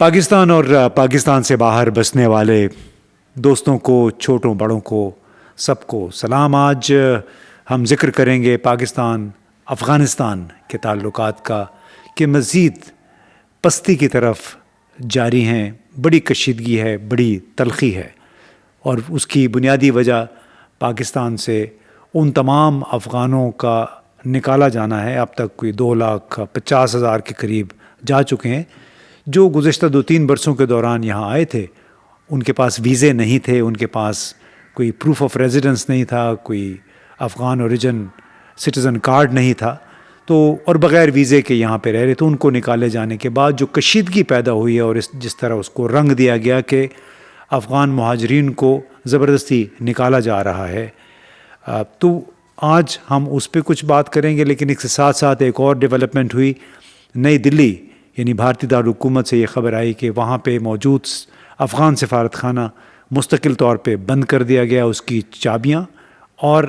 پاکستان اور پاکستان سے باہر بسنے والے دوستوں کو، چھوٹوں بڑوں کو، سب کو سلام۔ آج ہم ذکر کریں گے پاکستان افغانستان کے تعلقات کا کہ مزید پستی کی طرف جاری ہیں۔ بڑی کشیدگی ہے، بڑی تلخی ہے، اور اس کی بنیادی وجہ پاکستان سے ان تمام افغانوں کا نکالا جانا ہے۔ اب تک کوئی 2,50,000 کے قریب جا چکے ہیں جو گزشتہ 2-3 برسوں کے دوران یہاں آئے تھے۔ ان کے پاس ویزے نہیں تھے، ان کے پاس کوئی پروف آف ریزیڈنس نہیں تھا، کوئی افغان اوریجن سٹیزن کارڈ نہیں تھا، تو اور بغیر ویزے کے یہاں پہ رہ رہے۔ تو ان کو نکالے جانے کے بعد جو کشیدگی پیدا ہوئی ہے، اور جس طرح اس کو رنگ دیا گیا کہ افغان مہاجرین کو زبردستی نکالا جا رہا ہے، تو آج ہم اس پہ کچھ بات کریں گے۔ لیکن اس کے ساتھ ساتھ ایک اور ڈیولپمنٹ ہوئی۔ نئی دلی یعنی بھارتی دارالحکومت سے یہ خبر آئی کہ وہاں پہ موجود افغان سفارت خانہ مستقل طور پہ بند کر دیا گیا، اس کی چابیاں اور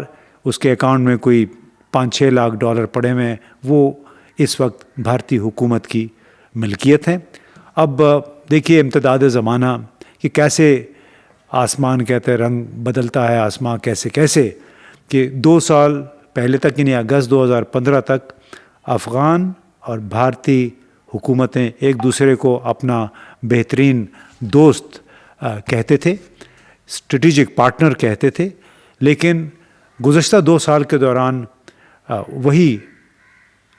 اس کے اکاؤنٹ میں کوئی $5-6 لاکھ پڑے ہوئے ہیں، وہ اس وقت بھارتی حکومت کی ملکیت ہیں۔ اب دیکھیے امتداد زمانہ کہ کیسے آسمان کہتے ہیں رنگ بدلتا ہے، آسمان کیسے کہ 2 سال پہلے تک یعنی اگست 2015 تک افغان اور بھارتی حکومتیں ایک دوسرے کو اپنا بہترین دوست کہتے تھے، اسٹریٹجک پارٹنر کہتے تھے، لیکن گزشتہ 2 سال کے دوران وہی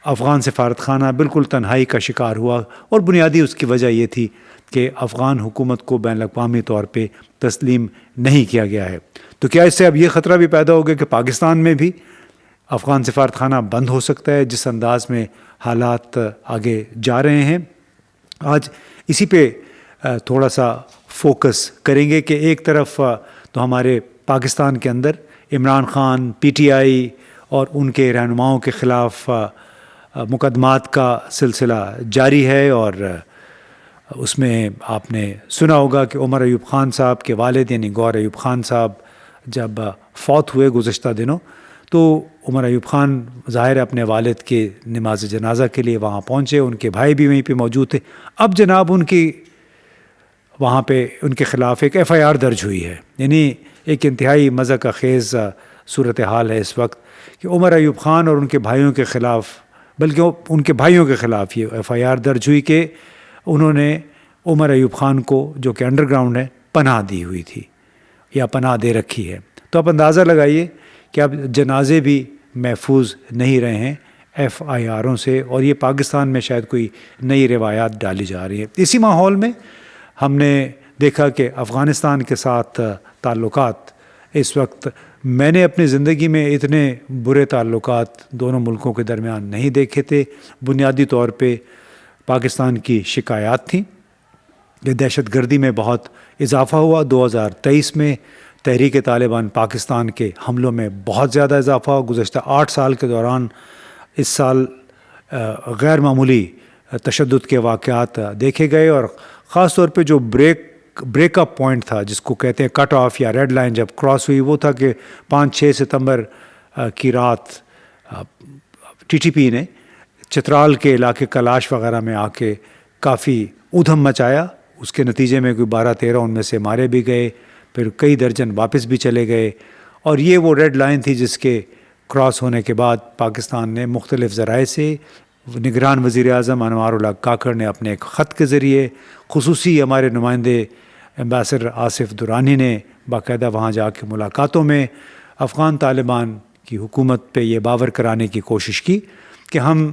افغان سفارت خانہ بالکل تنہائی کا شکار ہوا، اور بنیادی اس کی وجہ یہ تھی کہ افغان حکومت کو بین الاقوامی طور پہ تسلیم نہیں کیا گیا ہے۔ تو کیا اس سے اب یہ خطرہ بھی پیدا ہو گیا کہ پاکستان میں بھی افغان سفارت خانہ بند ہو سکتا ہے، جس انداز میں حالات آگے جا رہے ہیں؟ آج اسی پہ تھوڑا سا فوکس کریں گے کہ ایک طرف تو ہمارے پاکستان کے اندر Imran Khan, P T I اور ان کے رہنماؤں کے خلاف مقدمات کا سلسلہ جاری ہے، اور اس میں آپ نے سنا ہوگا کہ عمر ایوب خان صاحب کے والد یعنی گور ایوب خان صاحب جب فوت ہوئے گزشتہ دنوں، تو عمر ایوب خان ظاہر اپنے والد کے نماز جنازہ کے لیے وہاں پہنچے، ان کے بھائی بھی وہیں پہ موجود تھے۔ اب جناب ان کی وہاں پہ ان کے خلاف ایک FIR درج ہوئی ہے، یعنی ایک انتہائی مضحکہ کا خیز صورتحال ہے اس وقت کہ عمر ایوب خان اور ان کے بھائیوں کے خلاف، بلکہ ان کے بھائیوں کے خلاف یہ FIR درج ہوئی کہ انہوں نے عمر ایوب خان کو، جو کہ انڈر گراؤنڈ ہے، پناہ دی ہوئی تھی یا پناہ دے رکھی ہے۔ تو آپ اندازہ لگائیے کہ اب جنازے بھی محفوظ نہیں رہے ہیں FIRوں سے، اور یہ پاکستان میں شاید کوئی نئی روایات ڈالی جا رہی ہے۔ اسی ماحول میں ہم نے دیکھا کہ افغانستان کے ساتھ تعلقات اس وقت، میں نے اپنی زندگی میں اتنے برے تعلقات دونوں ملکوں کے درمیان نہیں دیکھے تھے۔ بنیادی طور پہ پاکستان کی شکایات تھیں کہ دہشت گردی میں بہت اضافہ ہوا۔ 2023 میں تحریک طالبان پاکستان کے حملوں میں بہت زیادہ اضافہ ہوا۔ گزشتہ 8 سال کے دوران اس سال غیر معمولی تشدد کے واقعات دیکھے گئے، اور خاص طور پہ جو بریک اپ پوائنٹ تھا، جس کو کہتے ہیں کٹ آف یا ریڈ لائن، جب کراس ہوئی، وہ تھا کہ 5-6 ستمبر کی رات TTP نے چترال کے علاقے کلاش وغیرہ میں آ کے کافی ادھم مچایا۔ اس کے نتیجے میں کوئی 12-13 ان میں سے مارے بھی گئے، پھر کئی درجن واپس بھی چلے گئے، اور یہ وہ ریڈ لائن تھی جس کے کراس ہونے کے بعد پاکستان نے مختلف ذرائع سے، نگران وزیر اعظم انوار اللہ کاکڑ نے اپنے ایک خط کے ذریعے، خصوصی ہمارے نمائندے امبیسڈر آصف درانی نے باقاعدہ وہاں جا کے ملاقاتوں میں افغان طالبان کی حکومت پہ یہ باور کرانے کی کوشش کی کہ ہم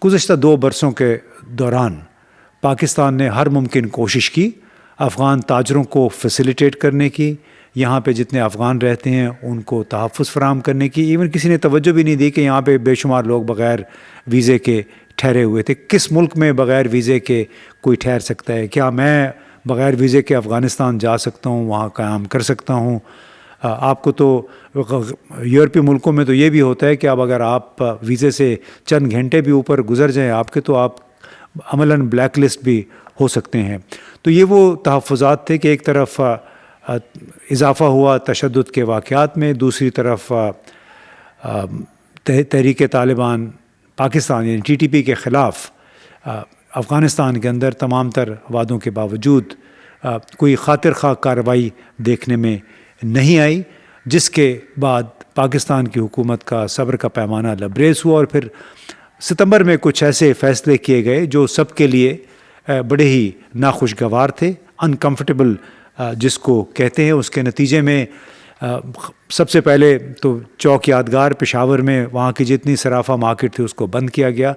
گزشتہ 2 برسوں کے دوران پاکستان نے ہر ممکن کوشش کی افغان تاجروں کو فیسیلیٹیٹ کرنے کی، یہاں پہ جتنے افغان رہتے ہیں ان کو تحفظ فراہم کرنے کی۔ ایون کسی نے توجہ بھی نہیں دی کہ یہاں پہ بے شمار لوگ بغیر ویزے کے ٹھہرے ہوئے تھے۔ کس ملک میں بغیر ویزے کے کوئی ٹھہر سکتا ہے؟ کیا میں بغیر ویزے کے افغانستان جا سکتا ہوں، وہاں قیام کر سکتا ہوں؟ آپ کو تو یورپی ملکوں میں تو یہ بھی ہوتا ہے کہ اب اگر آپ ویزے سے چند گھنٹے بھی اوپر گزر جائیں آپ کے، تو آپ عملاً بلیک لسٹ بھی ہو سکتے ہیں۔ تو یہ وہ تحفظات تھے کہ ایک طرف اضافہ ہوا تشدد کے واقعات میں، دوسری طرف تحریک طالبان پاکستان یعنی TTP کے خلاف افغانستان کے اندر تمام تر وعدوں کے باوجود کوئی خاطر خواہ کارروائی دیکھنے میں نہیں آئی، جس کے بعد پاکستان کی حکومت کا صبر کا پیمانہ لبریز ہوا، اور پھر ستمبر میں کچھ ایسے فیصلے کیے گئے جو سب کے لیے بڑے ہی ناخوشگوار تھے، انکمفرٹیبل جس کو کہتے ہیں۔ اس کے نتیجے میں سب سے پہلے تو چوک یادگار پشاور میں وہاں کی جتنی صرافہ مارکیٹ تھی اس کو بند کیا گیا۔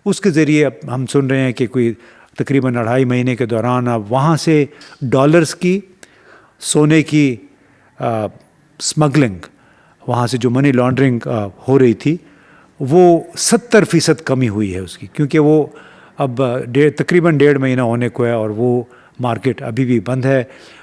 اس کے ذریعے اب ہم سن رہے ہیں کہ کوئی تقریباً 2.5 مہینے کے دوران اب وہاں سے ڈالرز کی، سونے کی سمگلنگ، وہاں سے جو منی لانڈرنگ ہو رہی تھی وہ 70% کمی ہوئی ہے اس کی، کیونکہ وہ اب تقریباً 1.5 مہینہ ہونے کو ہے اور وہ مارکیٹ ابھی بھی بند ہے۔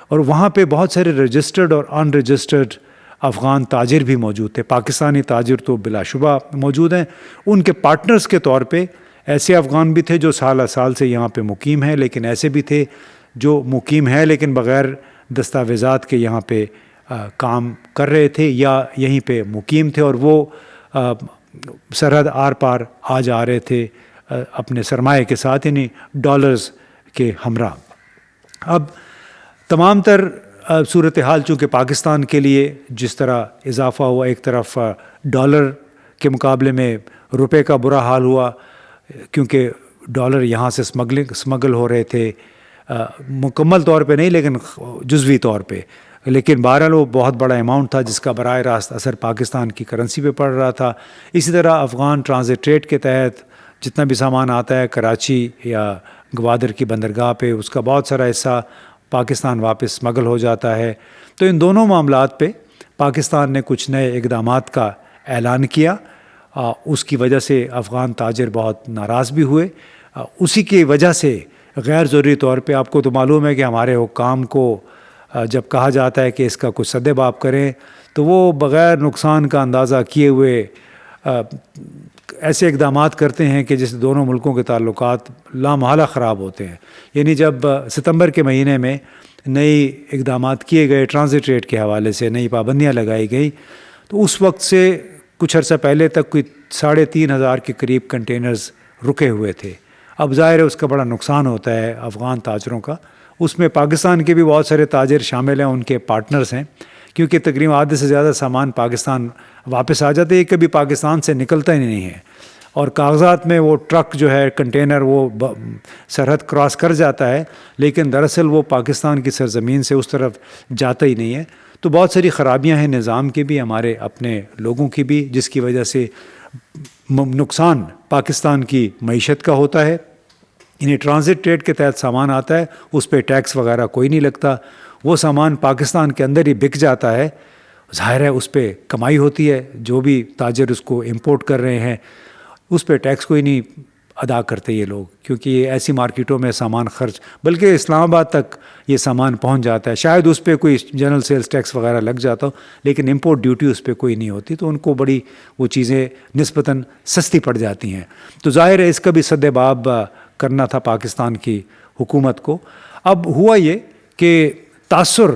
اور وہاں پہ بہت سارے رجسٹرڈ اور ان رجسٹرڈ افغان تاجر بھی موجود تھے۔ پاکستانی تاجر تو بلا شبہ موجود ہیں، ان کے پارٹنرز کے طور پہ ایسے افغان بھی تھے جو سالہ سال سے یہاں پہ مقیم ہیں، لیکن ایسے بھی تھے جو مقیم ہیں لیکن بغیر دستاویزات کے یہاں پہ کام کر رہے تھے یا یہیں پہ مقیم تھے، اور وہ سرحد آر پار آ جا رہے تھے اپنے سرمایہ کے ساتھ، یعنی ڈالرز کے ہمراہ۔ اب تمام تر صورتحال چونکہ پاکستان کے لیے جس طرح اضافہ ہوا، ایک طرف ڈالر کے مقابلے میں روپے کا برا حال ہوا، کیونکہ ڈالر یہاں سے سمگل ہو رہے تھے، مکمل طور پہ نہیں لیکن جزوی طور پہ، لیکن بہرحال وہ بہت بڑا اماؤنٹ تھا جس کا براہ راست اثر پاکستان کی کرنسی پہ پڑ رہا تھا۔ اسی طرح افغان ٹرانزٹ ٹریڈ کے تحت جتنا بھی سامان آتا ہے کراچی یا گوادر کی بندرگاہ پہ، اس کا بہت سارا حصہ پاکستان واپس سمگل ہو جاتا ہے۔ تو ان دونوں معاملات پہ پاکستان نے کچھ نئے اقدامات کا اعلان کیا، اس کی وجہ سے افغان تاجر بہت ناراض بھی ہوئے۔ اسی کی وجہ سے غیر ضروری طور پہ آپ کو تو معلوم ہے کہ ہمارے حکام کو جب کہا جاتا ہے کہ اس کا کچھ سد باب کریں تو وہ بغیر نقصان کا اندازہ کیے ہوئے ایسے اقدامات کرتے ہیں کہ جس سے دونوں ملکوں کے تعلقات لامحالہ خراب ہوتے ہیں۔ یعنی جب ستمبر کے مہینے میں نئی اقدامات کیے گئے ٹرانزٹ ریٹ کے حوالے سے، نئی پابندیاں لگائی گئی، تو اس وقت سے کچھ عرصہ پہلے تک کوئی 3,500 کے قریب کنٹینرز رکے ہوئے تھے۔ اب ظاہر ہے اس کا بڑا نقصان ہوتا ہے افغان تاجروں کا، اس میں پاکستان کے بھی بہت سارے تاجر شامل ہیں، ان کے پارٹنرز ہیں، کیونکہ تقریباً آدھے سے زیادہ سامان پاکستان واپس آ جاتے ہیں، کبھی پاکستان سے نکلتا ہی نہیں ہے، اور کاغذات میں وہ ٹرک جو ہے کنٹینر وہ سرحد کراس کر جاتا ہے، لیکن دراصل وہ پاکستان کی سرزمین سے اس طرف جاتا ہی نہیں ہے۔ تو بہت ساری خرابیاں ہیں نظام کی بھی، ہمارے اپنے لوگوں کی بھی، جس کی وجہ سے نقصان پاکستان کی معیشت کا ہوتا ہے۔ یعنی ٹرانزٹ ٹریڈ کے تحت سامان آتا ہے، اس پہ ٹیکس وغیرہ کوئی نہیں لگتا، وہ سامان پاکستان کے اندر ہی بک جاتا ہے، ظاہر ہے اس پہ کمائی ہوتی ہے، جو بھی تاجر اس کو امپورٹ کر رہے ہیں اس پہ ٹیکس کوئی نہیں ادا کرتے یہ لوگ، کیونکہ یہ ایسی مارکیٹوں میں سامان خرچ، بلکہ اسلام آباد تک یہ سامان پہنچ جاتا ہے، شاید اس پہ کوئی جنرل سیلز ٹیکس وغیرہ لگ جاتا ہو، لیکن امپورٹ ڈیوٹی اس پہ کوئی نہیں ہوتی، تو ان کو بڑی وہ چیزیں نسبتاً سستی پڑ جاتی ہیں۔ تو ظاہر ہے اس کا بھی سد باب کرنا تھا پاکستان کی حکومت کو۔ اب ہوا یہ کہ تاثر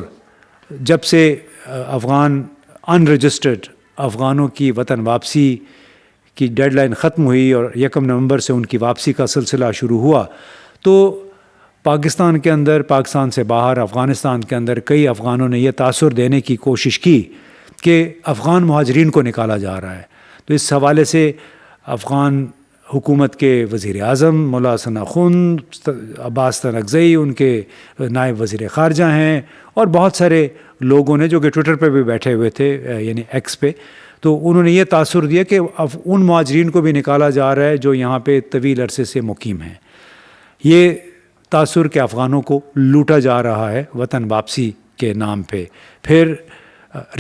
جب سے افغان ان رجسٹرڈ افغانوں کی وطن واپسی کی ڈیڈ لائن ختم ہوئی اور 1 نومبر سے ان کی واپسی کا سلسلہ شروع ہوا، تو پاکستان کے اندر، پاکستان سے باہر، افغانستان کے اندر کئی افغانوں نے یہ تاثر دینے کی کوشش کی کہ افغان مہاجرین کو نکالا جا رہا ہے۔ تو اس حوالے سے افغان حکومت کے وزیر اعظم مولا ثنا خند، عباس تنگزئی ان کے نائب وزیر خارجہ ہیں، اور بہت سارے لوگوں نے جو کہ ٹویٹر پہ بھی بیٹھے ہوئے تھے، یعنی ایکس پہ، تو انہوں نے یہ تاثر دیا کہ ان مہاجرین کو بھی نکالا جا رہا ہے جو یہاں پہ طویل عرصے سے مقیم ہیں۔ یہ تاثر کہ افغانوں کو لوٹا جا رہا ہے وطن واپسی کے نام پہ، پھر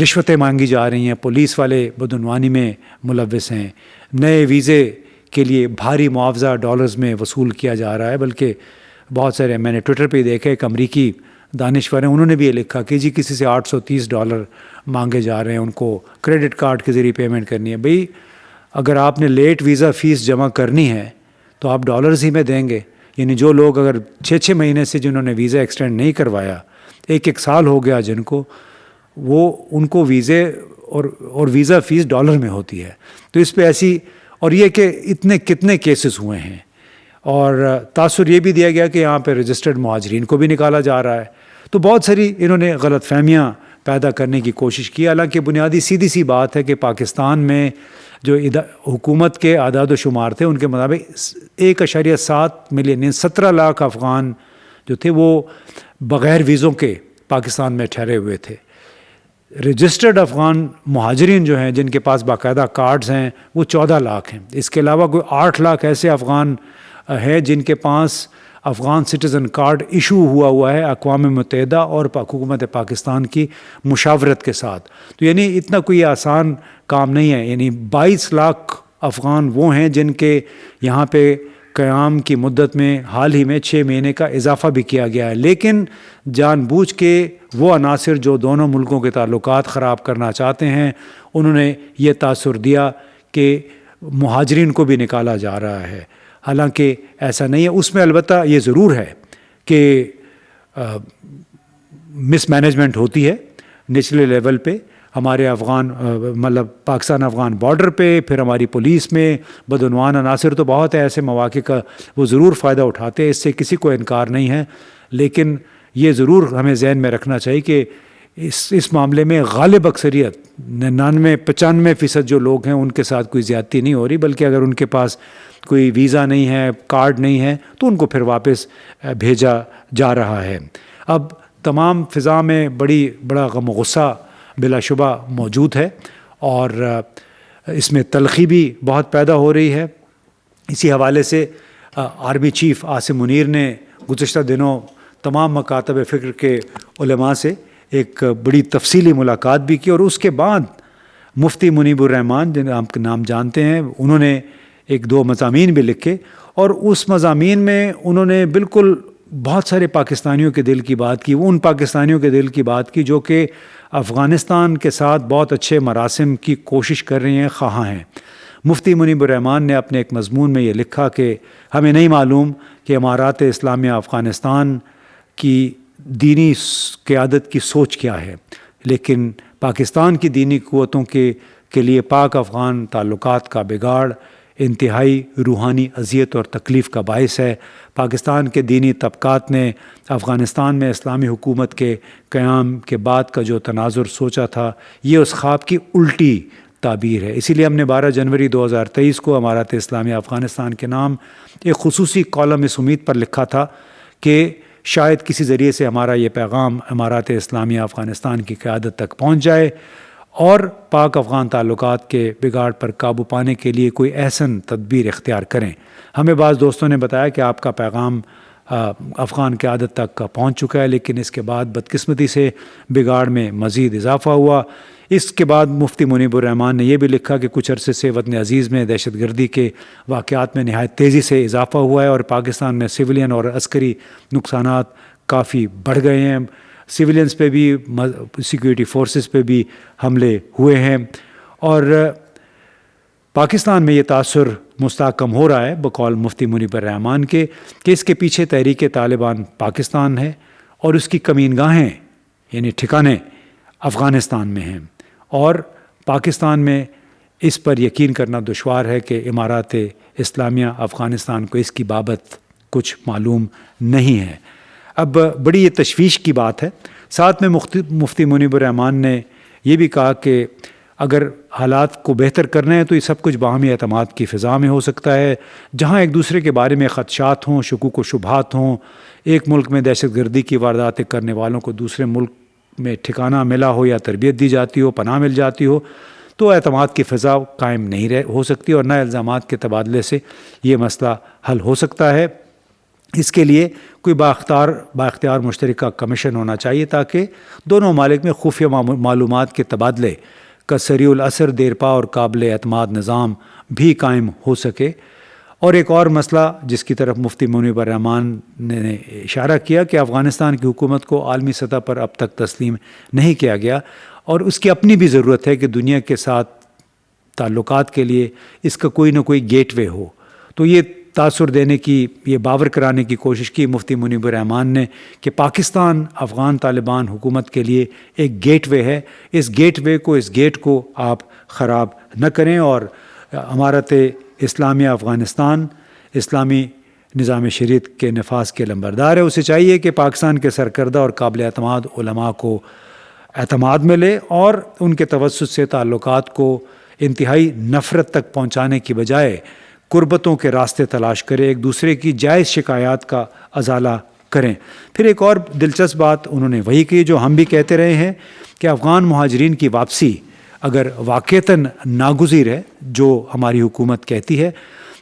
رشوتیں مانگی جا رہی ہیں، پولیس والے بدعنوانی میں ملوث ہیں، نئے ویزے کے لیے بھاری معاوضہ ڈالرز میں وصول کیا جا رہا ہے، بلکہ بہت سارے میں نے ٹویٹر پہ دیکھا، ایک امریکی دانشور ہیں، انہوں نے بھی یہ لکھا کہ جی کسی سے $830 مانگے جا رہے ہیں، ان کو کریڈٹ کارڈ کے ذریعے پیمنٹ کرنی ہے۔ بھئی اگر آپ نے لیٹ ویزا فیس جمع کرنی ہے تو آپ ڈالرز ہی میں دیں گے، یعنی جو لوگ اگر 6 مہینے سے جنہوں نے ویزا ایکسٹینڈ نہیں کروایا، 1 سال ہو گیا جن کو، وہ ان کو ویزے اور ویزا فیس ڈالر میں ہوتی ہے۔ تو اس پہ ایسی، اور یہ کہ اتنے کتنے کیسز ہوئے ہیں، اور تاثر یہ بھی دیا گیا کہ یہاں پہ رجسٹرڈ مہاجرین کو بھی نکالا جا رہا ہے. تو بہت ساری انہوں نے غلط فہمیاں پیدا کرنے کی کوشش کی. حالانکہ بنیادی سیدھی سی بات ہے کہ پاکستان میں جو حکومت کے اعداد و شمار تھے ان کے مطابق 1.7 ملین 17 لاکھ افغان جو تھے وہ بغیر ویزوں کے پاکستان میں ٹھہرے ہوئے تھے. رجسٹرڈ افغان مہاجرین جو ہیں جن کے پاس باقاعدہ کارڈز ہیں وہ 14 لاکھ ہیں. اس کے علاوہ کوئی 8 لاکھ ایسے افغان ہیں جن کے پاس افغان سٹیزن کارڈ ایشو ہوا ہے اقوام متحدہ اور حکومت پاکستان کی مشاورت کے ساتھ. تو یعنی اتنا کوئی آسان کام نہیں ہے. یعنی 22 لاکھ افغان وہ ہیں جن کے یہاں پہ قیام کی مدت میں حال ہی میں 6 مہینے کا اضافہ بھی کیا گیا ہے. لیکن جان بوجھ کے وہ عناصر جو دونوں ملکوں کے تعلقات خراب کرنا چاہتے ہیں انہوں نے یہ تاثر دیا کہ مہاجرین کو بھی نکالا جا رہا ہے. حالانکہ ایسا نہیں ہے. اس میں البتہ یہ ضرور ہے کہ مس مینجمنٹ ہوتی ہے نچلے لیول پہ. ہمارے افغان مطلب پاکستان افغان بارڈر پہ، پھر ہماری پولیس میں بدعنوان عناصر تو بہت ہے ایسے مواقع کا، وہ ضرور فائدہ اٹھاتے ہیں. اس سے کسی کو انکار نہیں ہے. لیکن یہ ضرور ہمیں ذہن میں رکھنا چاہیے کہ اس معاملے میں غالب اکثریت 99-95% جو لوگ ہیں ان کے ساتھ کوئی زیادتی نہیں ہو رہی، بلکہ اگر ان کے پاس کوئی ویزا نہیں ہے، کارڈ نہیں ہے، تو ان کو پھر واپس بھیجا جا رہا ہے. اب تمام فضا میں بڑا غم و غصہ بلا شبہ موجود ہے اور اس میں تلخی بھی بہت پیدا ہو رہی ہے. اسی حوالے سے آرمی چیف عاصم منیر نے گزشتہ دنوں تمام مکاتب فکر کے علماء سے ایک بڑی تفصیلی ملاقات بھی کی، اور اس کے بعد مفتی منیب الرحمان جن آپ کا نام جانتے ہیں، انہوں نے 1-2 مضامین بھی لکھے، اور اس مضامین میں انہوں نے بالکل بہت سارے پاکستانیوں کے دل کی بات کی. وہ ان پاکستانیوں کے دل کی بات کی جو کہ افغانستان کے ساتھ بہت اچھے مراسم کی کوشش کر رہے ہیں، خواہاں ہیں. مفتی منیب الرحمان نے اپنے ایک مضمون میں یہ لکھا کہ ہمیں نہیں معلوم کہ امارات اسلامیہ افغانستان کی دینی قیادت کی سوچ کیا ہے، لیکن پاکستان کی دینی قوتوں کے لیے پاک افغان تعلقات کا بگاڑ انتہائی روحانی اذیت اور تکلیف کا باعث ہے. پاکستان کے دینی طبقات نے افغانستان میں اسلامی حکومت کے قیام کے بعد کا جو تناظر سوچا تھا یہ اس خواب کی الٹی تعبیر ہے. اسی لیے ہم نے 12 جنوری 2023 کو امارات اسلامیہ افغانستان کے نام ایک خصوصی کالم اس امید پر لکھا تھا کہ شاید کسی ذریعے سے ہمارا یہ پیغام امارات اسلامیہ افغانستان کی قیادت تک پہنچ جائے اور پاک افغان تعلقات کے بگاڑ پر قابو پانے کے لیے کوئی احسن تدبیر اختیار کریں. ہمیں بعض دوستوں نے بتایا کہ آپ کا پیغام افغان قیادت تک پہنچ چکا ہے، لیکن اس کے بعد بدقسمتی سے بگاڑ میں مزید اضافہ ہوا. اس کے بعد مفتی منیب الرحمان نے یہ بھی لکھا کہ کچھ عرصے سے وطن عزیز میں دہشت گردی کے واقعات میں نہایت تیزی سے اضافہ ہوا ہے اور پاکستان میں سویلین اور عسکری نقصانات کافی بڑھ گئے ہیں. سویلینز پہ بھی، سیکیورٹی فورسز پہ بھی حملے ہوئے ہیں، اور پاکستان میں یہ تاثر مستحکم ہو رہا ہے بقول مفتی منیب الرحمان کے کہ اس کے پیچھے تحریک طالبان پاکستان ہے اور اس کی کمین گاہیں یعنی ٹھکانے افغانستان میں ہیں. اور پاکستان میں اس پر یقین کرنا دشوار ہے کہ امارات اسلامیہ افغانستان کو اس کی بابت کچھ معلوم نہیں ہے. اب بڑی یہ تشویش کی بات ہے. ساتھ میں مفتی منیب الرحمان نے یہ بھی کہا کہ اگر حالات کو بہتر کرنا ہے تو یہ سب کچھ باہمی اعتماد کی فضا میں ہو سکتا ہے، جہاں ایک دوسرے کے بارے میں خدشات ہوں، شکوک و شبہات ہوں، ایک ملک میں دہشت گردی کی وارداتیں کرنے والوں کو دوسرے ملک میں ٹھکانہ ملا ہو یا تربیت دی جاتی ہو، پناہ مل جاتی ہو، تو اعتماد کی فضا قائم نہیں ہو سکتی اور نہ الزامات کے تبادلے سے یہ مسئلہ حل ہو سکتا ہے. اس کے لیے کوئی بااختیار مشترکہ کمیشن ہونا چاہیے تاکہ دونوں ممالک میں خفیہ معلومات کے تبادلے کا سریع الاثر، دیرپا اور قابل اعتماد نظام بھی قائم ہو سکے. اور ایک اور مسئلہ جس کی طرف مفتی منیب الرحمان نے اشارہ کیا کہ افغانستان کی حکومت کو عالمی سطح پر اب تک تسلیم نہیں کیا گیا اور اس کی اپنی بھی ضرورت ہے کہ دنیا کے ساتھ تعلقات کے لیے اس کا کوئی نہ کوئی گیٹ وے ہو. تو یہ تاثر دینے کی، یہ باور کرانے کی کوشش کی مفتی منیب الرحمان نے کہ پاکستان افغان طالبان حکومت کے لیے ایک گیٹ وے ہے، اس گیٹ کو آپ خراب نہ کریں اور امارت اسلامیہ افغانستان اسلامی نظام شریعت کے نفاذ کے لمبردار ہے. اسے چاہیے کہ پاکستان کے سرکردہ اور قابل اعتماد علماء کو اعتماد میں لے اور ان کے توسط سے تعلقات کو انتہائی نفرت تک پہنچانے کی بجائے قربتوں کے راستے تلاش کرے, ایک دوسرے کی جائز شکایات کا ازالہ کریں. پھر ایک اور دلچسپ بات انہوں نے وہی کی جو ہم بھی کہتے رہے ہیں کہ افغان مہاجرین کی واپسی اگر واقعتاً ناگزیر ہے جو ہماری حکومت کہتی ہے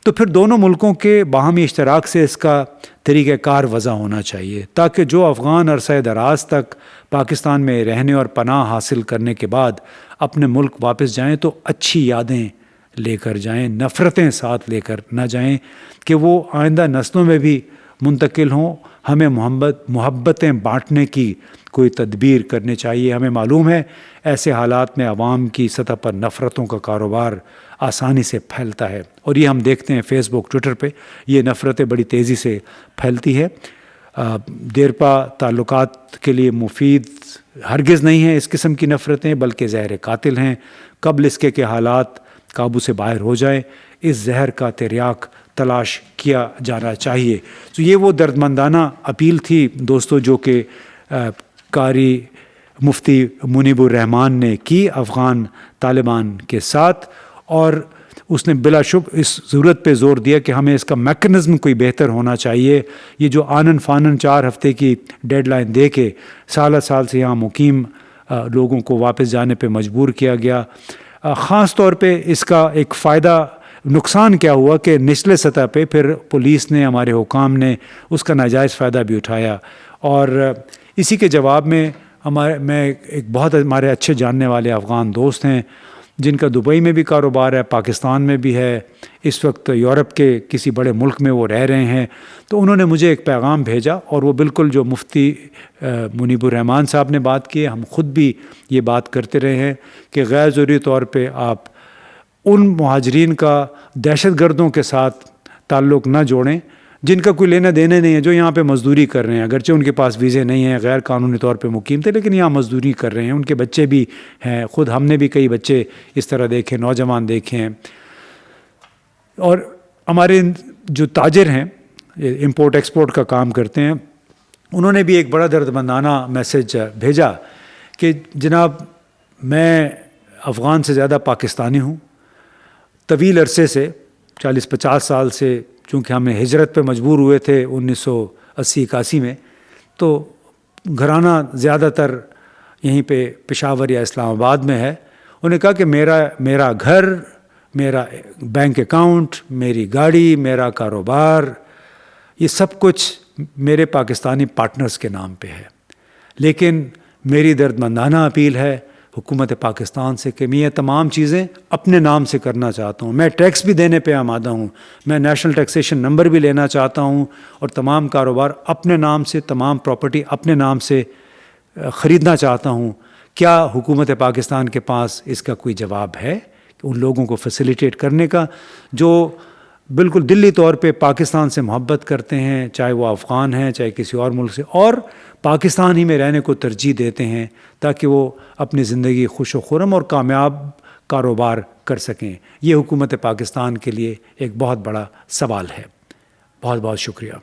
تو پھر دونوں ملکوں کے باہمی اشتراک سے اس کا طریقہ کار وضع ہونا چاہیے تاکہ جو افغان عرصہ دراز تک پاکستان میں رہنے اور پناہ حاصل کرنے کے بعد اپنے ملک واپس جائیں تو اچھی یادیں لے کر جائیں, نفرتیں ساتھ لے کر نہ جائیں کہ وہ آئندہ نسلوں میں بھی منتقل ہوں. ہمیں محبتیں بانٹنے کی کوئی تدبیر کرنی چاہیے. ہمیں معلوم ہے ایسے حالات میں عوام کی سطح پر نفرتوں کا کاروبار آسانی سے پھیلتا ہے اور یہ ہم دیکھتے ہیں فیس بک ٹویٹر پہ یہ نفرتیں بڑی تیزی سے پھیلتی ہے. دیرپا تعلقات کے لیے مفید ہرگز نہیں ہیں اس قسم کی نفرتیں بلکہ زہر قاتل ہیں. قبل اس کے حالات قابو سے باہر ہو جائیں اس زہر کا تریاک تلاش کیا جانا چاہیے. تو یہ وہ دردمندانہ اپیل تھی دوستو جو کہ قاری مفتی منیب الرحمان نے کی افغان طالبان کے ساتھ, اور اس نے بلا شبہ اس ضرورت پہ زور دیا کہ ہمیں اس کا میکنزم کوئی بہتر ہونا چاہیے. یہ جو آنن فانن 4 ہفتے کی ڈیڈ لائن دے کے سال سے یہاں مقیم لوگوں کو واپس جانے پہ مجبور کیا گیا, خاص طور پہ اس کا ایک فائدہ نقصان کیا ہوا کہ نچلے سطح پہ پھر پولیس نے ہمارے حکام نے اس کا ناجائز فائدہ بھی اٹھایا. اور اسی کے جواب میں ہمارے اچھے جاننے والے افغان دوست ہیں جن کا دبئی میں بھی کاروبار ہے, پاکستان میں بھی ہے, اس وقت یورپ کے کسی بڑے ملک میں وہ رہ رہے ہیں. تو انہوں نے مجھے ایک پیغام بھیجا اور وہ بالکل جو مفتی منیب الرحمان صاحب نے بات کی ہے ہم خود بھی یہ بات کرتے رہے ہیں کہ غیر ضروری طور پہ آپ ان مہاجرین کا دہشت گردوں کے ساتھ تعلق نہ جوڑیں جن کا کوئی لینا دینا نہیں ہے, جو یہاں پہ مزدوری کر رہے ہیں, اگرچہ ان کے پاس ویزے نہیں ہیں, غیر قانونی طور پہ مقیم تھے لیکن یہاں مزدوری کر رہے ہیں, ان کے بچے بھی ہیں, خود ہم نے بھی کئی بچے اس طرح دیکھے, نوجوان دیکھے ہیں. اور ہمارے جو تاجر ہیں امپورٹ ایکسپورٹ کا کام کرتے ہیں انہوں نے بھی ایک بڑا دردمندانہ میسج بھیجا کہ جناب میں افغان سے زیادہ پاکستانی ہوں. طویل عرصے سے 40-50 سال سے چونکہ ہم ہجرت پہ مجبور ہوئے تھے 1980-81 میں, تو گھرانہ زیادہ تر یہیں پہ پشاور یا اسلام آباد میں ہے. انہوں نے کہا کہ میرا گھر, میرا بینک اکاؤنٹ, میری گاڑی, میرا کاروبار, یہ سب کچھ میرے پاکستانی پارٹنرز کے نام پہ ہے. لیکن میری دردمندانہ اپیل ہے حکومت پاکستان سے کہ میں یہ تمام چیزیں اپنے نام سے کرنا چاہتا ہوں. میں ٹیکس بھی دینے پہ آمادہ ہوں, میں نیشنل ٹیکسیشن نمبر بھی لینا چاہتا ہوں اور تمام کاروبار اپنے نام سے, تمام پراپرٹی اپنے نام سے خریدنا چاہتا ہوں. کیا حکومت پاکستان کے پاس اس کا کوئی جواب ہے کہ ان لوگوں کو فیسیلیٹیٹ کرنے کا جو بالکل دلی طور پہ پاکستان سے محبت کرتے ہیں, چاہے وہ افغان ہیں چاہے کسی اور ملک سے, اور پاکستان ہی میں رہنے کو ترجیح دیتے ہیں تاکہ وہ اپنی زندگی خوش و خرم اور کامیاب کاروبار کر سکیں. یہ حکومت پاکستان کے لیے ایک بہت بڑا سوال ہے. بہت بہت شکریہ.